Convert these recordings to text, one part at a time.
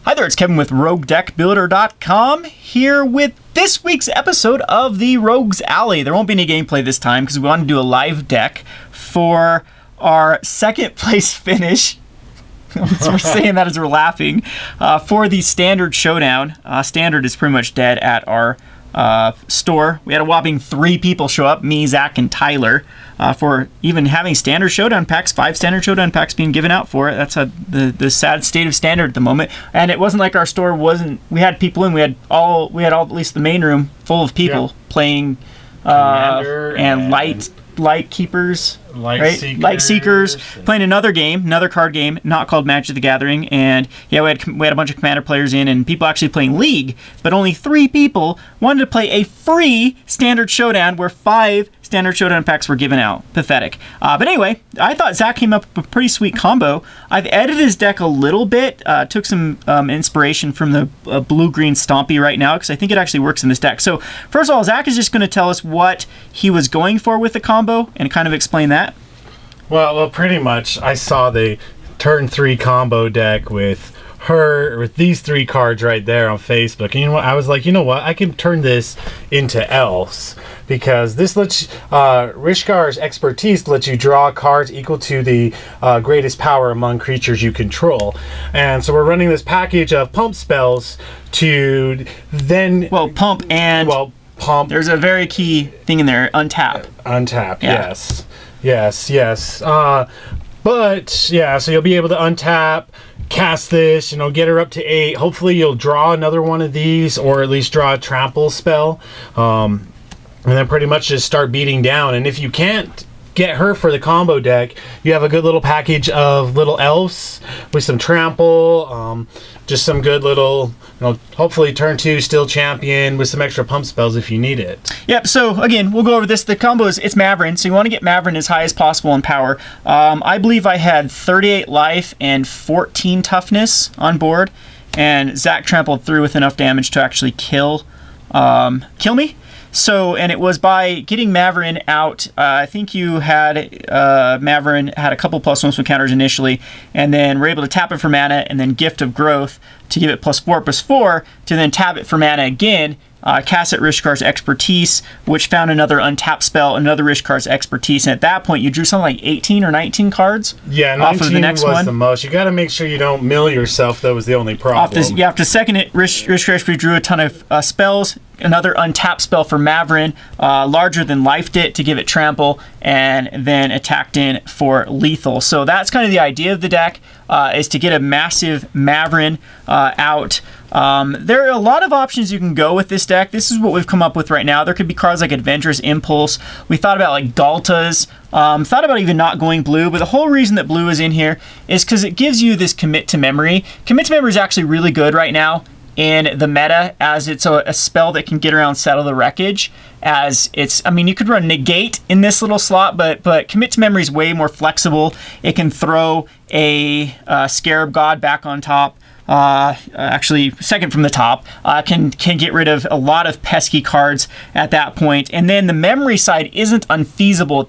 Hi there, it's Kevin with RogueDeckBuilder.com here with this week's episode of the Rogues Alley. There won't be any gameplay this time because we want to do a live deck for our second place finish. We're saying that as we're laughing. For the Standard Showdown. Standard is pretty much dead at our store. We had a whopping 3 people show up, me, Zach, and Tyler, for even having Standard Showdown packs, 5 Standard Showdown packs being given out for it. That's the sad state of Standard at the moment. And it wasn't like our store wasn't, we had people in, we had all at least the main room full of people playing and light keepers. Light Seekers, playing another game, another card game, not called Magic the Gathering, and yeah, we had a bunch of Commander players in, and people actually playing League, but only 3 people wanted to play a free Standard Showdown where 5 Standard Showdown packs were given out. Pathetic. But anyway, I thought Zach came up with a pretty sweet combo. I've edited his deck a little bit, took some inspiration from the blue-green Stompy right now, because I think it actually works in this deck. So first of all, Zach is just going to tell us what he was going for with the combo and kind of explain that. Well, pretty much. I saw the turn 3 combo deck with these 3 cards right there on Facebook, and you know what? I was like, you know what? I can turn this into Elves, because this lets Rishkar's expertise lets you draw cards equal to the greatest power among creatures you control, and so we're running this package of pump spells to then pump. There's a very key thing in there: untap. Untap. Yeah. Yes. But yeah, so you'll be able to untap, cast this, get her up to 8. Hopefully you'll draw another one of these, or at least draw a trample spell, and then pretty much just start beating down. And if you can't get her for the combo deck, you have a good little package of little elves with some trample, just some good little, hopefully turn 2 still champion with some extra pump spells if you need it. Yep, so again, we'll go over this. The combo is, it's Mawryn, so you want to get Mawryn as high as possible in power. I believe I had 38 life and 14 toughness on board, and Zach trampled through with enough damage to actually kill me. So, and it was by getting Mawryn out. I think you had Mawryn had a couple +1 counters initially, and then were able to tap it for mana, and then Gift of Growth to give it +4/+4, to then tap it for mana again, cast it Rishkar's Expertise, which found another untap spell, another Rishkar's Expertise, and at that point you drew something like 18 or 19 cards. Yeah, 19 off of the next was the most. You got to make sure you don't mill yourself. That was the only problem. After second it, Rishkar Expertise drew a ton of spells. Another untap spell for Mawryn, larger than lifed it to give it trample, and then attacked in for lethal. So that's kind of the idea of the deck, is to get a massive Mawryn out. There are a lot of options you can go with this deck. This is what we've come up with right now. There could be cards like Adventurous Impulse. We thought about like Galtas. Thought about even not going blue, but the whole reason that blue is in here is because it gives you this Commit to Memory. Commit to Memory is actually really good right now in the meta, as it's a spell that can get around Settle the Wreckage. As it's, I mean, you could run Negate in this little slot, but Commit to Memory is way more flexible. It can throw a Scarab God back on top. Actually, second from the top, can get rid of a lot of pesky cards at that point. And then the memory side isn't unfeasible at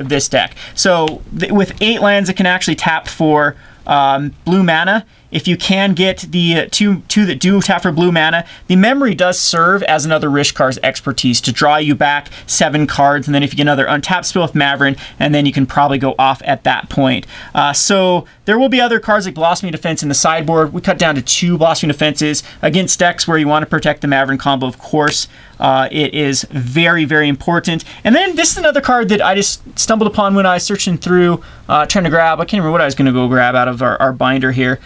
this deck. So with 8 lands, it can actually tap for blue mana. If you can get the two that do tap for blue mana, the memory does serve as another Rishkar's Expertise to draw you back 7 cards, and then if you get another untap spell with Mawryn, and then you can probably go off at that point. So there will be other cards like Blossoming Defense in the sideboard. We cut down to 2 Blossoming Defenses against decks where you want to protect the Mawryn combo, of course. It is very, very important. And then this is another card that I just stumbled upon when I was searching through, trying to grab. I can't remember what I was going to go grab out of our binder here.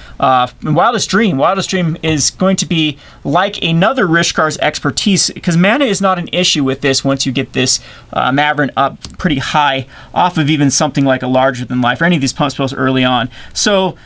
Wildest Dream. Wildest Dream is going to be like another Rishkar's Expertise, because mana is not an issue with this once you get this Mawryn up pretty high off of even something like a Larger Than Life or any of these pump spells early on. So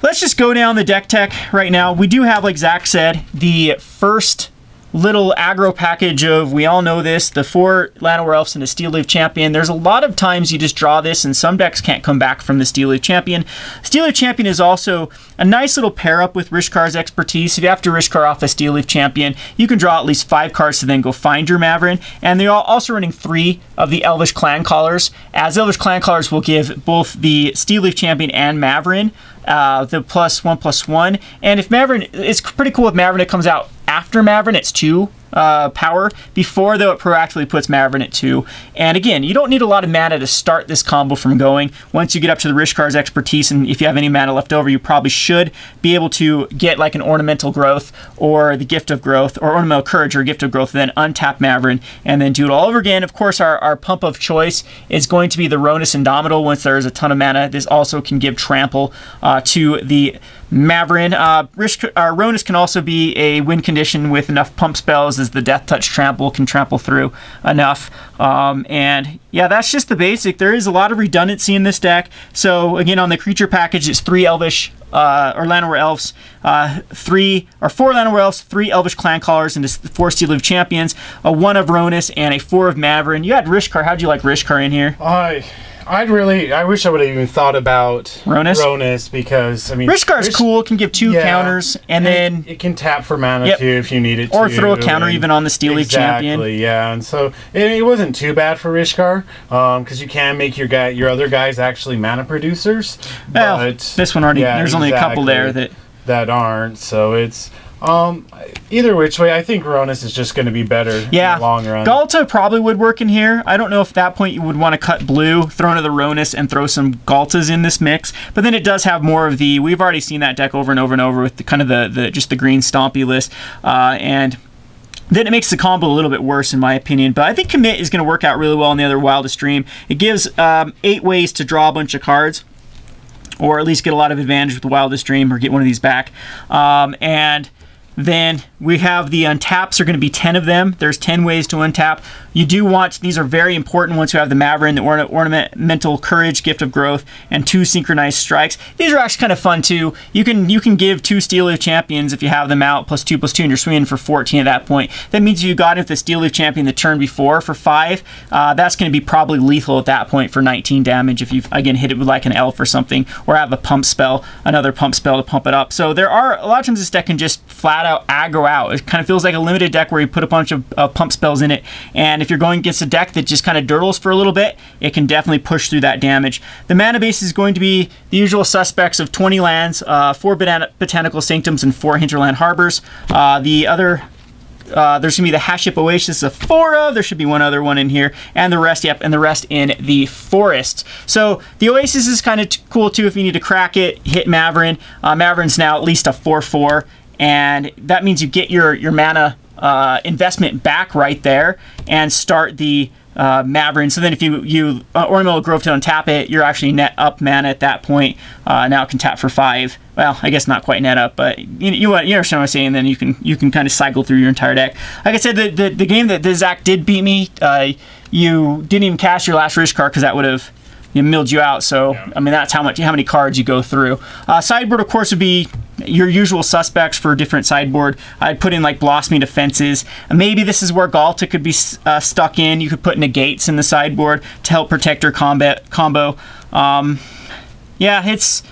let's just go down the deck tech right now. We do have, like Zach said, the first little aggro package of, we all know this, the 4 Llanowar Elves and a Steel Leaf Champion. There's a lot of times you just draw this and some decks can't come back from the Steel Leaf Champion. Steel Leaf Champion is also a nice little pair up with Rishkar's expertise. If you have to Rishkar off a Steel Leaf Champion, you can draw at least 5 cards to then go find your Mawryn. And they're also running 3 of the Elvish Clancallers, as Elvish Clancallers will give both the Steel Leaf Champion and Mawryn the +1/+1. And if Mawryn, it's pretty cool with Mawryn, it comes out after Mawryn, it's 2 power. Before, though, it proactively puts Mawryn at 2. And again, you don't need a lot of mana to start this combo from going. Once you get up to the Rishkar's expertise, and if you have any mana left over, you probably should be able to get like an Ornamental Growth or the Gift of Growth, or Ornamental Courage or Gift of Growth, and then untap Mawryn and then do it all over again. Of course, our pump of choice is going to be the Rhonas Indomitable. Once there's a ton of mana, this also can give trample to the Mawryn. Rhonas can also be a win condition with enough pump spells, as the Death Touch trample can trample through enough. And yeah, that's just the basic. There is a lot of redundancy in this deck. So again, on the creature package, it's 3 Elvish or Llanowar Elves, 4 Llanowar Elves, 3 Elvish Clancallers, and 4 Steel Leaf Champions, a 1 of Rhonas, and a 4 of Mawryn. You had Rishkar. How'd you like Rishkar in here? I wish I would have even thought about Rhonas, because I mean, Rishkar's cool. It can give 2 counters, and then it can tap for mana too if you need it or to, throw a counter even on the Steel Leaf Champion. Exactly, yeah. And so it wasn't too bad for Rishkar, because you can make your other guys actually mana producers. Well, but this one already. There's only a couple there that aren't. So it's. Either which way, I think Rhonas is just going to be better in the long run. Galta probably would work in here. I don't know if at that point you would want to cut blue, throw into the Rhonas, and throw some Galtas in this mix. But then it does have more of the, we've already seen that deck over and over and over with the kind of just the green stompy list. And then it makes the combo a little bit worse, in my opinion. But I think Commit is going to work out really well in the other Wildest Dream. It gives 8 ways to draw a bunch of cards, or at least get a lot of advantage with the Wildest Dream, or get one of these back. And then we have the untaps are going to be 10 of them. There's 10 ways to untap. You do want, these are very important once you have the Mawryn, the Ornamental Courage, Gift of Growth, and 2 Synchronized Strikes. These are actually kind of fun too. You can give 2 Steel Leaf Champions if you have them out, +2/+2, and you're swinging for 14 at that point. That means if you got it with the Steel Leaf Champion the turn before for 5, that's going to be probably lethal at that point for 19 damage if you've, again, hit it with like an elf or something, or have a pump spell, another pump spell to pump it up. So there are, a lot of times this deck can just flat out aggro out. It kind of feels like a limited deck where you put a bunch of pump spells in it, and if you're going against a deck that just kind of dirtles for a little bit, it can definitely push through that damage. The mana base is going to be the usual suspects of 20 lands, 4 Botanical Sanctums, and 4 Hinterland Harbors. The other there's gonna be the Hashep Oasis of 4 of. There should be one other one in here, and the rest, and the rest in the forests. So the Oasis is kind of cool too if you need to crack it. Hit Mawryn. Mawryn's now at least a 4/4, and that means you get your mana investment back right there and start the Mawryn. So then if you Ornamental Growth to untap it, you're actually net up mana at that point. Now it can tap for 5. Well, I guess not quite net up, but you understand what I'm saying. Then you can kind of cycle through your entire deck. Like I said, the game that Zach did beat me, you didn't even cast your last Rishkar because that would have milled you out. So yeah. I mean, that's how many cards you go through. Sideboard, of course, would be your usual suspects for different sideboard. I'd put in like Blossoming Defenses. Maybe this is where Galta could be stuck in. You could put Negates in the sideboard to help protect your combo. Yeah, it's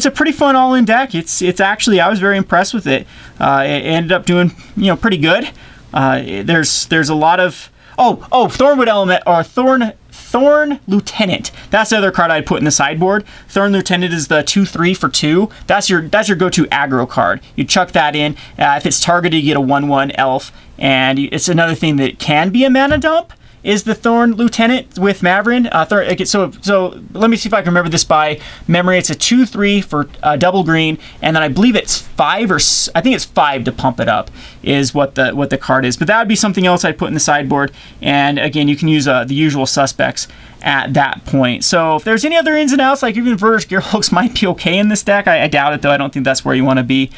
a pretty fun all-in deck. It's actually, I was very impressed with it. It ended up doing pretty good. There's a lot of Thornwood Element, or Thorn Lieutenant. That's the other card I'd put in the sideboard. Thorn Lieutenant is the 2/3 for 2. That's your go-to aggro card. You chuck that in. If it's targeted, you get a 1/1 elf, and it's another thing that can be a mana dump. Is the Thorn Lieutenant with Mawryn. So let me see if I can remember this by memory. It's a 2/3 for double green, and then I believe it's 5 I think it's 5 to pump it up is what the card is. But that would be something else I'd put in the sideboard. And again, you can use the usual suspects at that point. So if there's any other ins and outs, like even Vertish Gearhulks might be okay in this deck. I doubt it, though. I don't think that's where you want to be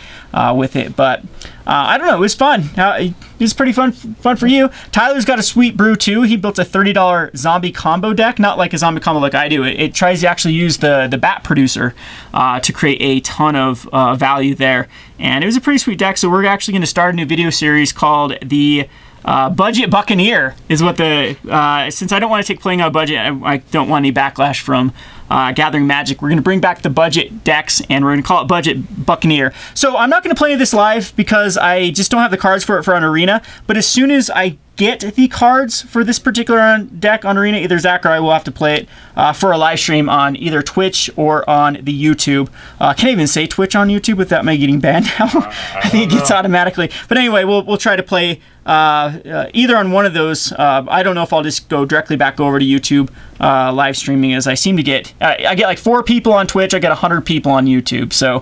with it. But I don't know. It was fun. It was pretty fun for you. Tyler's got a sweet brew, too. He built a $30 zombie combo deck. Not like a zombie combo like I do. It tries to actually use the bat producer to create a ton of value there. And it was a pretty sweet deck. So we're actually going to start a new video series called the Budget Buccaneer is what since I don't want to take playing out of budget, I don't want any backlash from Gathering Magic. We're going to bring back the budget decks, and we're going to call it Budget Buccaneer. So I'm not going to play this live because I just don't have the cards for it for an arena, but as soon as I get the cards for this particular deck on Arena, either Zach or I will have to play it for a live stream on either Twitch or on the YouTube. Can't even say Twitch on YouTube without me getting banned now. I think it gets automatically. But anyway, we'll try to play either on one of those. I don't know if I'll just go directly back over to YouTube live streaming, as I seem to get. I get like 4 people on Twitch. I get 100 people on YouTube. So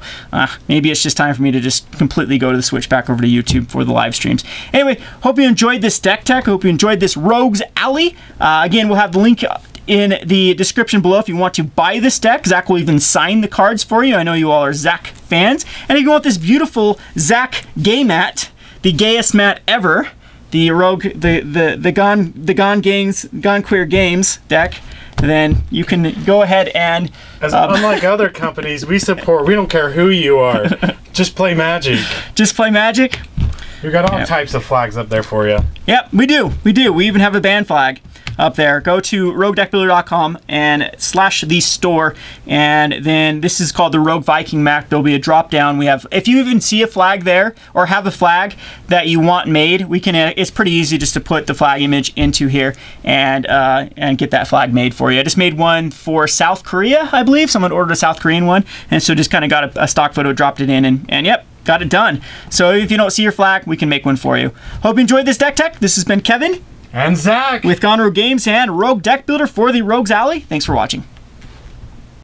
maybe it's just time for me to just completely go to the switch back over to YouTube for the live streams. Anyway, hope you enjoyed this deck tech. Hope you enjoyed this Rogues Alley. Again, we'll have the link in the description below if you want to buy this deck. Zach will even sign the cards for you. I know you all are Zach fans. And if you want this beautiful Zach gay mat, the gayest mat ever, the Rogue, the Gone Queer Games deck, then you can go ahead and... unlike other companies, we don't care who you are. Just play Magic. Just play Magic? We've got all types of flags up there for you. Yep, we do. We do. We even have a band flag up there. Go to roguedeckbuilder.com and /the store, and then this is called the Rogue Viking Mac. There'll be a drop down. We have, if you even see a flag there or have a flag that you want made, we can. It's pretty easy just to put the flag image into here and get that flag made for you. I just made one for South Korea, I believe. Someone ordered a South Korean one, and so just kind of got a stock photo, dropped it in, and yep, got it done. So if you don't see your flag, we can make one for you. Hope you enjoyed this deck tech. This has been Kevin and Zach with Gone Rogue Games and Rogue Deck Builder for the Rogues Alley. Thanks for watching.